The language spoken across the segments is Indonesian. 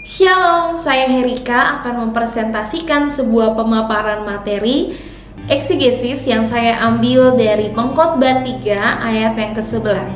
Shalom, saya Herika akan mempresentasikan sebuah pemaparan materi eksegesis yang saya ambil dari Pengkhotbah 3 ayat yang ke-11.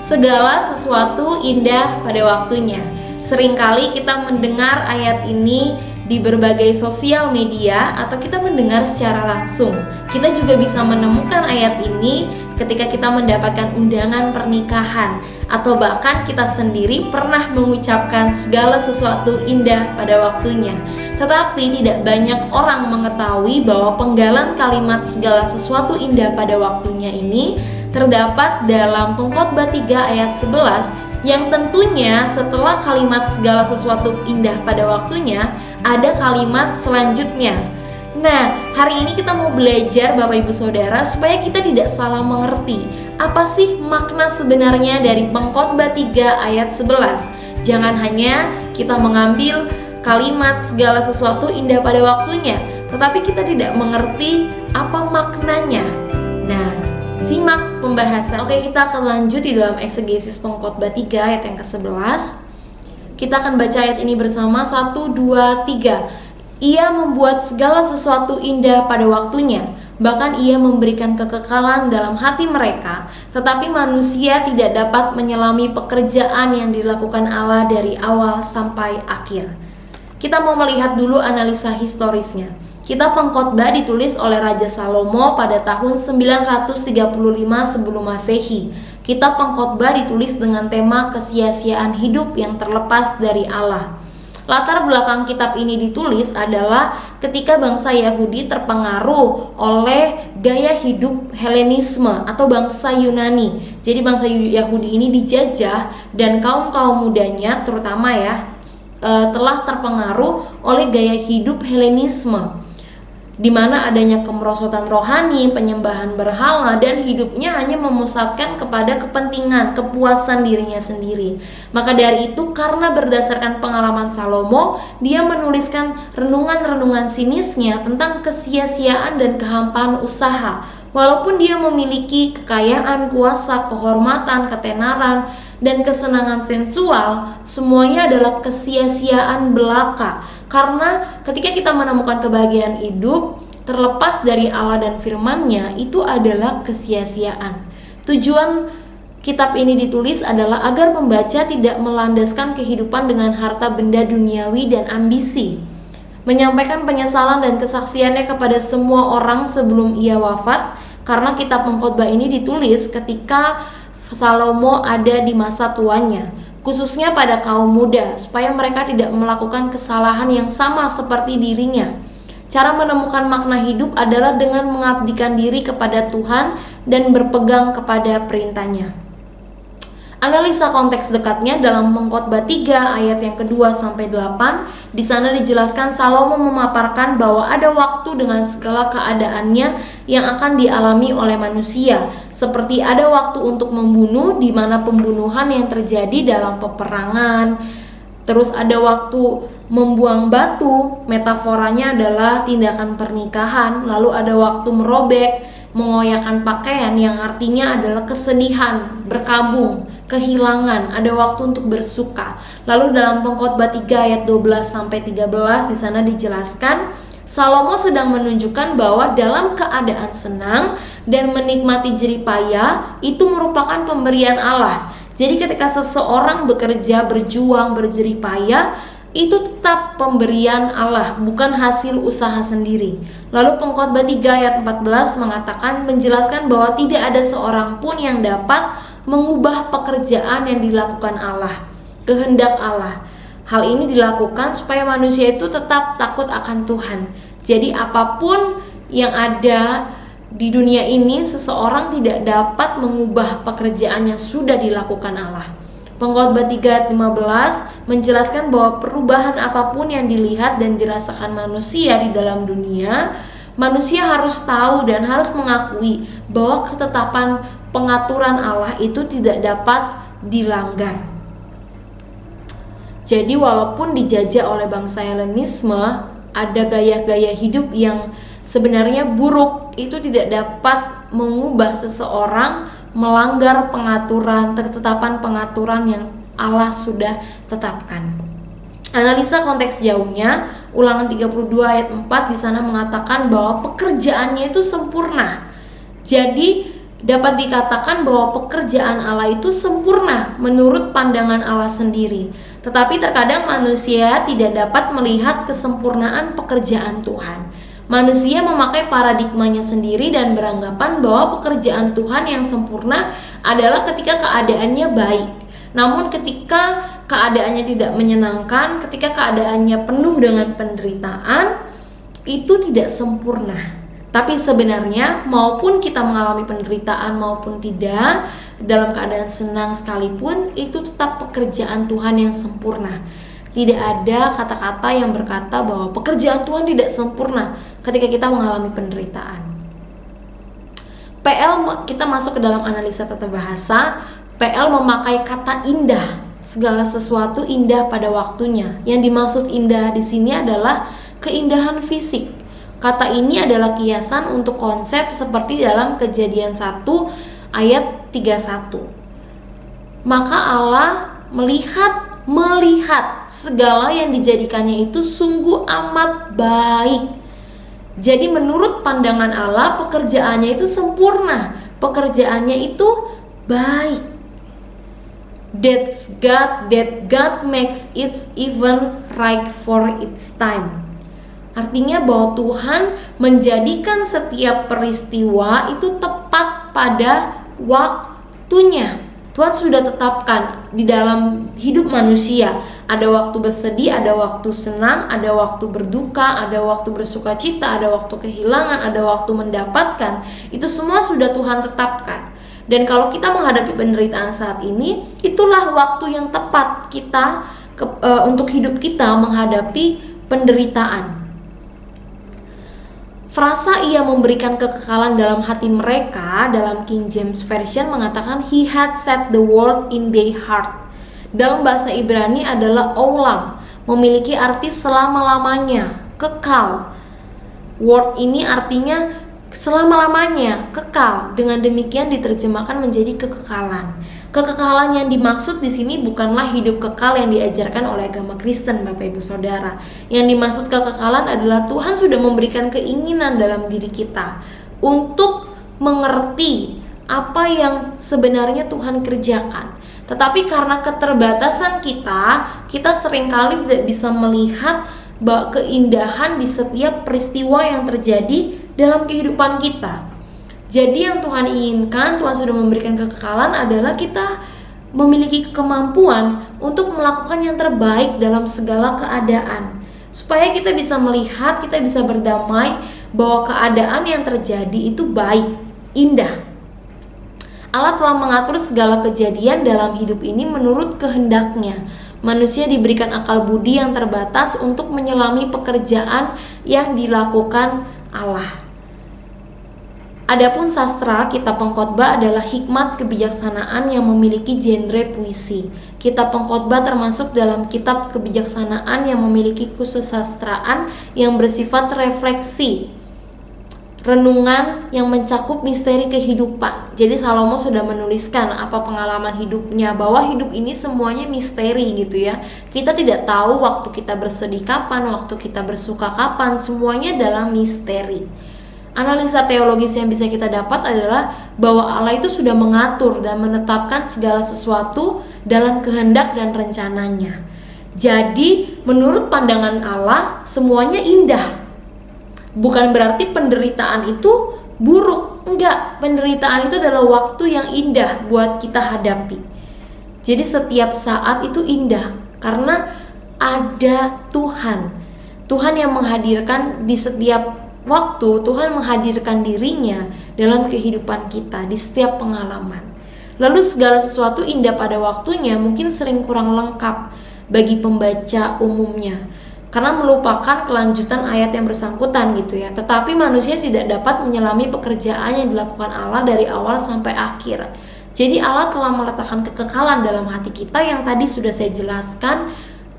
Segala sesuatu indah pada waktunya. Seringkali kita mendengar ayat ini di berbagai sosial media atau kita mendengar secara langsung. Kita juga bisa menemukan ayat ini ketika kita mendapatkan undangan pernikahan, atau bahkan kita sendiri pernah mengucapkan segala sesuatu indah pada waktunya. Tetapi tidak banyak orang mengetahui bahwa penggalan kalimat segala sesuatu indah pada waktunya ini terdapat dalam Pengkhotbah 3 ayat 11, yang tentunya setelah kalimat segala sesuatu indah pada waktunya ada kalimat selanjutnya. Nah, hari ini kita mau belajar Bapak Ibu Saudara supaya kita tidak salah mengerti apa sih makna sebenarnya dari Pengkhotbah 3 ayat 11. Jangan hanya kita mengambil kalimat segala sesuatu indah pada waktunya, tetapi kita tidak mengerti apa maknanya. Nah, simak pembahasan. Oke, kita akan lanjut di dalam eksegesis Pengkhotbah 3 ayat yang ke-11. Kita akan baca ayat ini bersama. 1, 2, 3. Ia membuat segala sesuatu indah pada waktunya, bahkan ia memberikan kekekalan dalam hati mereka, tetapi manusia tidak dapat menyelami pekerjaan yang dilakukan Allah dari awal sampai akhir. Kita mau melihat dulu analisa historisnya. Kitab Pengkhotbah ditulis oleh Raja Salomo pada tahun 935 sebelum Masehi. Kitab Pengkhotbah ditulis dengan tema kesia-siaan hidup yang terlepas dari Allah. Latar belakang kitab ini ditulis adalah ketika bangsa Yahudi terpengaruh oleh gaya hidup Helenisme atau bangsa Yunani. Jadi bangsa Yahudi ini dijajah dan kaum-kaum mudanya terutama telah terpengaruh oleh gaya hidup Helenisme, di mana adanya kemerosotan rohani, penyembahan berhala, dan hidupnya hanya memusatkan kepada kepentingan, kepuasan dirinya sendiri. Maka dari itu, karena berdasarkan pengalaman Salomo, dia menuliskan renungan-renungan sinisnya tentang kesia-siaan dan kehampaan usaha. Walaupun dia memiliki kekayaan, kuasa, kehormatan, ketenaran, dan kesenangan sensual, semuanya adalah kesia-siaan belaka. Karena ketika kita menemukan kebahagiaan hidup terlepas dari Allah dan firman-Nya, itu adalah kesia-siaan. Tujuan kitab ini ditulis adalah agar pembaca tidak melandaskan kehidupan dengan harta benda duniawi dan ambisi, menyampaikan penyesalan dan kesaksiannya kepada semua orang sebelum ia wafat, karena kitab Pengkhotbah ini ditulis ketika Salomo ada di masa tuanya, khususnya pada kaum muda, supaya mereka tidak melakukan kesalahan yang sama seperti dirinya. Cara menemukan makna hidup adalah dengan mengabdikan diri kepada Tuhan dan berpegang kepada perintah-Nya. Analisa konteks dekatnya dalam Pengkhotbah 3 ayat yang kedua sampai 8. Di sana dijelaskan Salomo memaparkan bahwa ada waktu dengan segala keadaannya yang akan dialami oleh manusia. Seperti ada waktu untuk membunuh, di mana pembunuhan yang terjadi dalam peperangan. Terus ada waktu membuang batu, metaforanya adalah tindakan pernikahan. Lalu ada waktu merobek, mengoyakkan pakaian yang artinya adalah kesedihan, berkabung, kehilangan. Ada waktu untuk bersuka. Lalu dalam Pengkhotbah 3 ayat 12 sampai 13 di sana dijelaskan Salomo sedang menunjukkan bahwa dalam keadaan senang dan menikmati jerih payah itu merupakan pemberian Allah. Jadi ketika seseorang bekerja, berjuang, berjerih payah, itu tetap pemberian Allah, bukan hasil usaha sendiri. Lalu Pengkhotbah 3 ayat 14 mengatakan, menjelaskan bahwa tidak ada seorang pun yang dapat mengubah pekerjaan yang dilakukan Allah, kehendak Allah. Hal ini dilakukan supaya manusia itu tetap takut akan Tuhan. Jadi apapun yang ada di dunia ini, seseorang tidak dapat mengubah pekerjaan yang sudah dilakukan Allah. Pengkhotbah 3 ayat 15 menjelaskan bahwa perubahan apapun yang dilihat dan dirasakan manusia di dalam dunia, manusia harus tahu dan harus mengakui bahwa ketetapan pengaturan Allah itu tidak dapat dilanggar. Jadi walaupun dijajah oleh bangsa Helenisme, ada gaya-gaya hidup yang sebenarnya buruk, itu tidak dapat mengubah seseorang melanggar pengaturan, ketetapan pengaturan yang Allah sudah tetapkan. Analisa konteks jauhnya, Ulangan 32 ayat 4 di sana mengatakan bahwa pekerjaannya itu sempurna. Jadi dapat dikatakan bahwa pekerjaan Allah itu sempurna menurut pandangan Allah sendiri. Tetapi terkadang manusia tidak dapat melihat kesempurnaan pekerjaan Tuhan. Manusia memakai paradigmanya sendiri dan beranggapan bahwa pekerjaan Tuhan yang sempurna adalah ketika keadaannya baik. Namun ketika keadaannya tidak menyenangkan, ketika keadaannya penuh dengan penderitaan, itu tidak sempurna. Tapi sebenarnya maupun kita mengalami penderitaan maupun tidak, dalam keadaan senang sekalipun, itu tetap pekerjaan Tuhan yang sempurna. Tidak ada kata-kata yang berkata bahwa pekerjaan Tuhan tidak sempurna ketika kita mengalami penderitaan. PL, kita masuk ke dalam analisa tata bahasa. PL memakai kata indah. Segala sesuatu indah pada waktunya. Yang dimaksud indah di sini adalah keindahan fisik. Kata ini adalah kiasan untuk konsep seperti dalam Kejadian 1 ayat 31. Maka Allah melihat segala yang dijadikannya itu sungguh amat baik. Jadi menurut pandangan Allah, pekerjaannya itu sempurna, pekerjaannya itu baik. That God makes it even right for its time. Artinya bahwa Tuhan menjadikan setiap peristiwa itu tepat pada waktunya. Tuhan sudah tetapkan di dalam hidup manusia. Ada waktu bersedih, ada waktu senang, ada waktu berduka, ada waktu bersukacita, ada waktu kehilangan, ada waktu mendapatkan. Itu semua sudah Tuhan tetapkan. Dan kalau kita menghadapi penderitaan saat ini, itulah waktu yang tepat kita untuk hidup kita menghadapi penderitaan. Frasa ia memberikan kekekalan dalam hati mereka dalam King James Version mengatakan he had set the world in their heart. Dalam bahasa Ibrani adalah olam, memiliki arti selama-lamanya, kekal. Word ini artinya selama-lamanya, kekal. Dengan demikian diterjemahkan menjadi kekekalan. Kekekalan yang dimaksud di sini bukanlah hidup kekal yang diajarkan oleh agama Kristen, Bapak Ibu Saudara. Yang dimaksud kekekalan adalah Tuhan sudah memberikan keinginan dalam diri kita untuk mengerti apa yang sebenarnya Tuhan kerjakan. Tetapi karena keterbatasan kita seringkali tidak bisa melihat bahwa keindahan di setiap peristiwa yang terjadi dalam kehidupan kita. Jadi yang Tuhan inginkan, Tuhan sudah memberikan kekekalan adalah kita memiliki kemampuan untuk melakukan yang terbaik dalam segala keadaan. Supaya kita bisa melihat, kita bisa berdamai bahwa keadaan yang terjadi itu baik, indah. Allah telah mengatur segala kejadian dalam hidup ini menurut kehendaknya. Manusia diberikan akal budi yang terbatas untuk menyelami pekerjaan yang dilakukan Allah. Adapun sastra, kitab pengkhotbah adalah hikmat kebijaksanaan yang memiliki genre puisi. Kitab pengkhotbah termasuk dalam kitab kebijaksanaan yang memiliki kesusastraan yang bersifat refleksi, renungan yang mencakup misteri kehidupan. Jadi Salomo sudah menuliskan apa pengalaman hidupnya, bahwa hidup ini semuanya misteri gitu ya. Kita tidak tahu waktu kita bersedih kapan, waktu kita bersuka kapan, semuanya dalam misteri. Analisa teologis yang bisa kita dapat adalah bahwa Allah itu sudah mengatur dan menetapkan segala sesuatu dalam kehendak dan rencananya. Jadi menurut pandangan Allah semuanya indah. Bukan berarti penderitaan itu buruk. Enggak, penderitaan itu adalah waktu yang indah buat kita hadapi. Jadi setiap saat itu indah karena ada Tuhan. Tuhan yang menghadirkan di setiap waktu, Tuhan menghadirkan dirinya dalam kehidupan kita di setiap pengalaman. Lalu segala sesuatu indah pada waktunya mungkin sering kurang lengkap bagi pembaca umumnya karena melupakan kelanjutan ayat yang bersangkutan gitu ya. Tetapi manusia tidak dapat menyelami pekerjaan yang dilakukan Allah dari awal sampai akhir. Jadi Allah telah meletakkan kekekalan dalam hati kita yang tadi sudah saya jelaskan,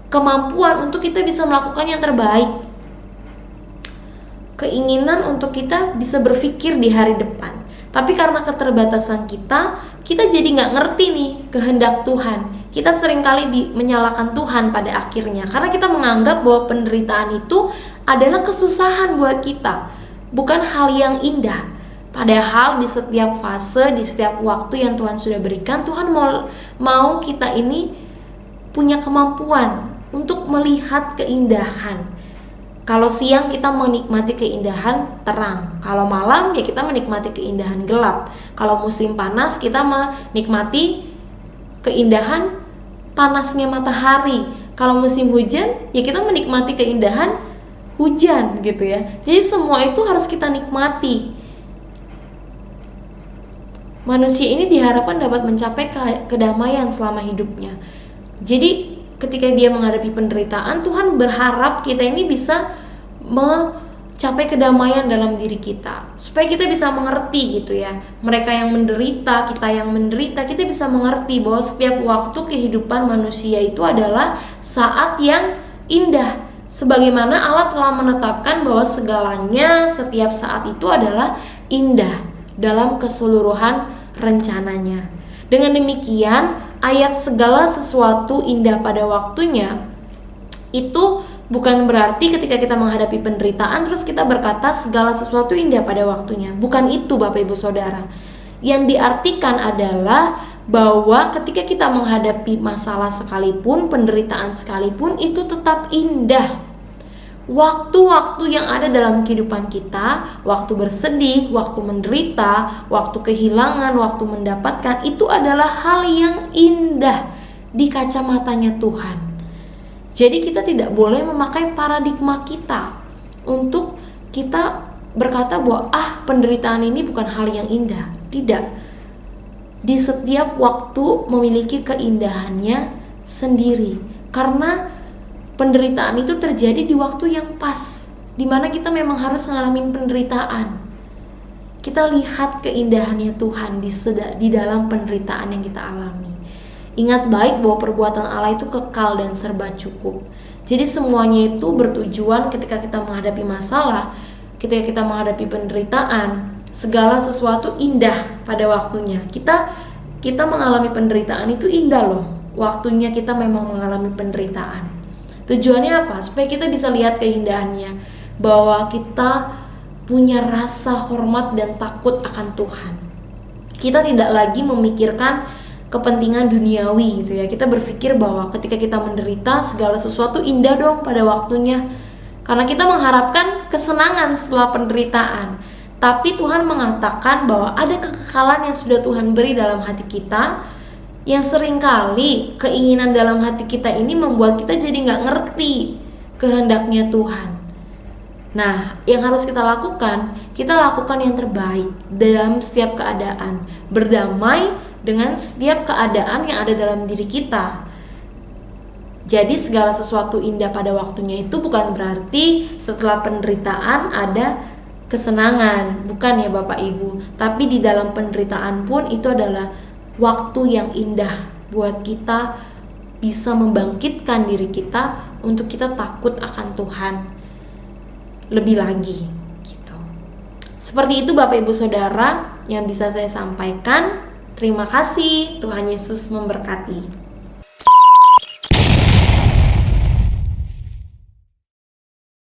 kemampuan untuk kita bisa melakukan yang terbaik, keinginan untuk kita bisa berpikir di hari depan. Tapi karena keterbatasan kita jadi nggak ngerti nih kehendak Tuhan. kita seringkali menyalahkan Tuhan pada akhirnya, karena kita menganggap bahwa penderitaan itu adalah kesusahan buat kita, bukan hal yang indah. Padahal di setiap fase, di setiap waktu yang Tuhan sudah berikan, Tuhan mau kita ini punya kemampuan untuk melihat keindahan. Kalau siang kita menikmati keindahan terang, kalau malam ya kita menikmati keindahan gelap. Kalau musim panas kita menikmati keindahan panasnya matahari. Kalau musim hujan ya kita menikmati keindahan hujan gitu ya. Jadi semua itu harus kita nikmati. Manusia ini diharapkan dapat mencapai kedamaian selama hidupnya. Jadi ketika dia menghadapi penderitaan, Tuhan berharap kita ini bisa mencapai kedamaian dalam diri kita, supaya kita bisa mengerti gitu ya. Mereka yang menderita, kita yang menderita, kita bisa mengerti bahwa setiap waktu kehidupan manusia itu adalah saat yang indah, sebagaimana Allah telah menetapkan bahwa segalanya setiap saat itu adalah indah dalam keseluruhan rencananya. Dengan demikian, ayat segala sesuatu indah pada waktunya itu bukan berarti ketika kita menghadapi penderitaan terus kita berkata segala sesuatu indah pada waktunya. Bukan itu Bapak Ibu Saudara. Yang diartikan adalah bahwa ketika kita menghadapi masalah sekalipun, penderitaan sekalipun, itu tetap indah. Waktu-waktu yang ada dalam kehidupan kita, waktu bersedih, waktu menderita, waktu kehilangan, waktu mendapatkan, itu adalah hal yang indah di kacamatanya Tuhan. Jadi kita tidak boleh memakai paradigma kita untuk kita berkata bahwa penderitaan ini bukan hal yang indah. Tidak. Di setiap waktu memiliki keindahannya sendiri. Karena penderitaan itu terjadi di waktu yang pas, di mana kita memang harus mengalami penderitaan. Kita lihat keindahannya Tuhan di dalam penderitaan yang kita alami. Ingat baik bahwa perbuatan Allah itu kekal dan serba cukup. Jadi semuanya itu bertujuan ketika kita menghadapi masalah, ketika kita menghadapi penderitaan, segala sesuatu indah pada waktunya. Kita mengalami penderitaan itu indah loh. Waktunya kita memang mengalami penderitaan. Tujuannya apa? Supaya kita bisa lihat keindahannya, bahwa kita punya rasa hormat dan takut akan Tuhan. Kita tidak lagi memikirkan kepentingan duniawi gitu ya. Kita berpikir bahwa ketika kita menderita, segala sesuatu indah dong pada waktunya. Karena kita mengharapkan kesenangan setelah penderitaan. Tapi Tuhan mengatakan bahwa ada kekekalan yang sudah Tuhan beri dalam hati kita, yang seringkali keinginan dalam hati kita ini membuat kita jadi gak ngerti kehendaknya Tuhan. Nah, yang harus kita lakukan yang terbaik dalam setiap keadaan, berdamai dengan setiap keadaan yang ada dalam diri kita. Jadi segala sesuatu indah pada waktunya itu bukan berarti setelah penderitaan ada kesenangan, bukan ya Bapak Ibu. Tapi di dalam penderitaan pun itu adalah waktu yang indah buat kita bisa membangkitkan diri kita untuk kita takut akan Tuhan lebih lagi gitu. Seperti itu Bapak Ibu Saudara yang bisa saya sampaikan. Terima kasih, Tuhan Yesus memberkati.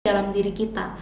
Dalam diri kita